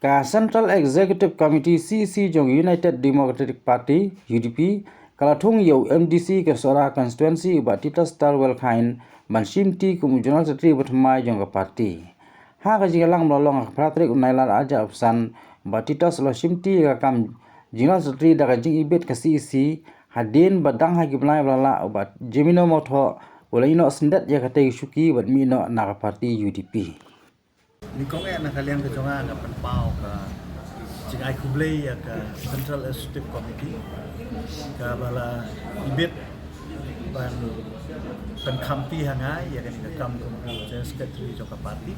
Ka Central Executive Committee CC jong United Democratic Party UDP kalathung yo MDC ke Sora constituency ba Tita Star Welkhain ban simti kum General Secretary Butmai jong ka party. Ha ka jigalang melolong Patrick Unailar aja upsan ba Tita Solo simti ka kam General Secretary daga jing ibet ka CC hadin badang ha giblai blala ba Jemino Motho walaino sendat ya kate suki bat mino na ka party UDP. Ni kong nak kalian ke jonga nak penpau ke jing ai kublai ya ke Central Executive Committee ke bala ibit ban penkampi hangai ya kan ke kam General Secretary joka parti.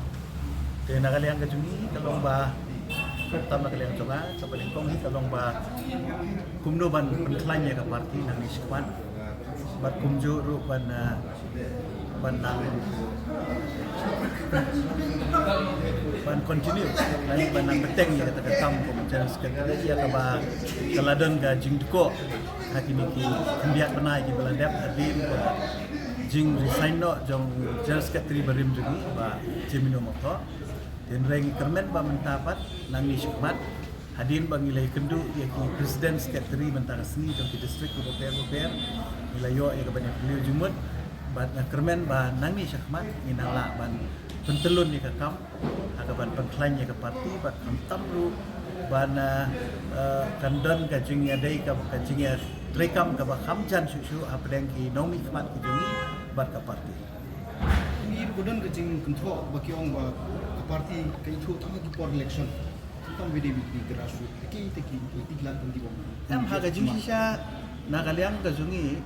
Te nak kalian ke jungi kalau ba pertama kalian jonga kepada kong hi kalau ba kumno ban penklaim ya ke parti nang ni sekwan bat kumjo ru ban nang ban continue lain banang beteng ya kata kam General Secretary ya kaba kaladan ga jing duko hakimi ki kumbiak benai ki belandap adin ko jing resign no jong General Secretary barim jugi ba Jemino Motho den reng kermen ba mentapat nang ni syukmat hadin bang ilai kendu ya ki President Secretary mentara seni jong ki district Bober ilayo ya kabanya beliau jumut bat na kermen ba nang ni syukmat inala ban pentelun ni kakam akaban pengklaim ya ke parti bat antam ru bana kandan kajing ya dai ka kajing ya rekam ka ba khamjan susu apdeng ki nomi khmat ki juni bat ka parti ini budan kajing kontrol baki ong ba ka parti ka itu tang ki por election tam vidi bi grasu teki tiklan pun di bom am ha kajing sha na kalian kajungi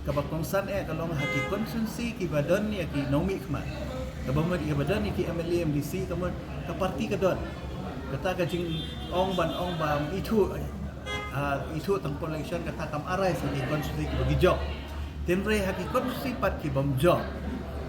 ka ba kongsan kalong haki konsensi ki badan ya ki nomi khmat kabamad ia badan iki MLA MDC kamad ka parti ka don kata ka jing ong ban itu tang election kata kam arai sa di konstitusi bagi job tenre haki konstitusi pat ki bom job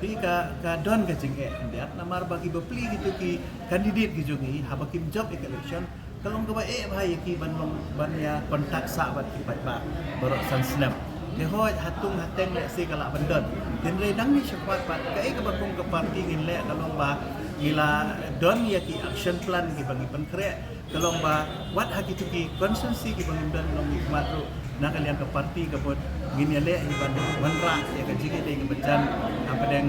pi ka don ka jing ndiat namar bagi bepli gitu ki kandidat ki jungi ha baki job election kalong ka ba bhai ki ban ya kontak sa bat ki pat ba barok san snap ke hoi hatung hateng le si kala bandon tenre dang ni syapat pat kai ka bakung ke parti ngin le kalong ba ngila don ya ki action plan ki bagi penkre kalong ba wat haki tu ki konsensi ki bagi don long hikmat ru na kalian ke parti ke bot ngin ya le iban wanra ya ka jige dei ngebecan apa deng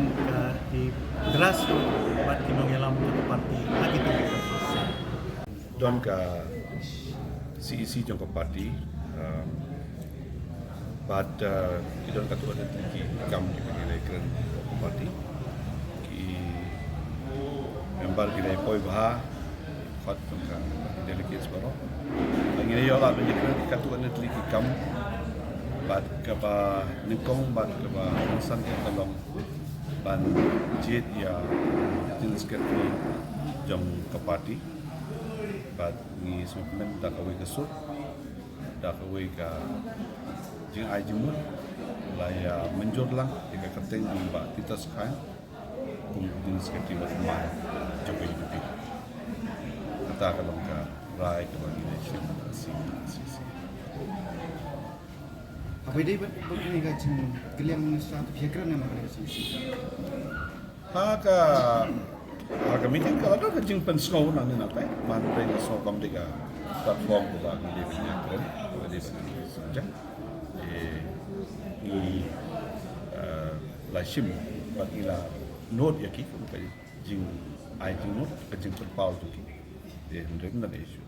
di gras tu bat ki nong yalam ke parti haki tu ki don ka CEC jong ke parti pada idon katua dan tinggi kam di penilai keren parti ki member kita poi bah fat ka delegates baro angin yo la menjadi katua dan tinggi kam bad ka ba nikong bad ka ba san ka tolong ban jet ya jenis sekali jam ke parti bad ni suplemen dak away ke sup dak away ka jing ai jumut laya menjur lang jika keteng amba kita sekarang kemudian sekali waktu mai coba itu kata kalau ka rai ke bagi nation si apa dia begini kajing kalian minister fikiran nama kalian Harga meeting kalau ada kajing pensau nanti napai mantai so kam dega platform ko ba ni punya keren di saja lashim bagila note yaki ko kai jing ai jing note kajing perpau tu ki de ndem na issue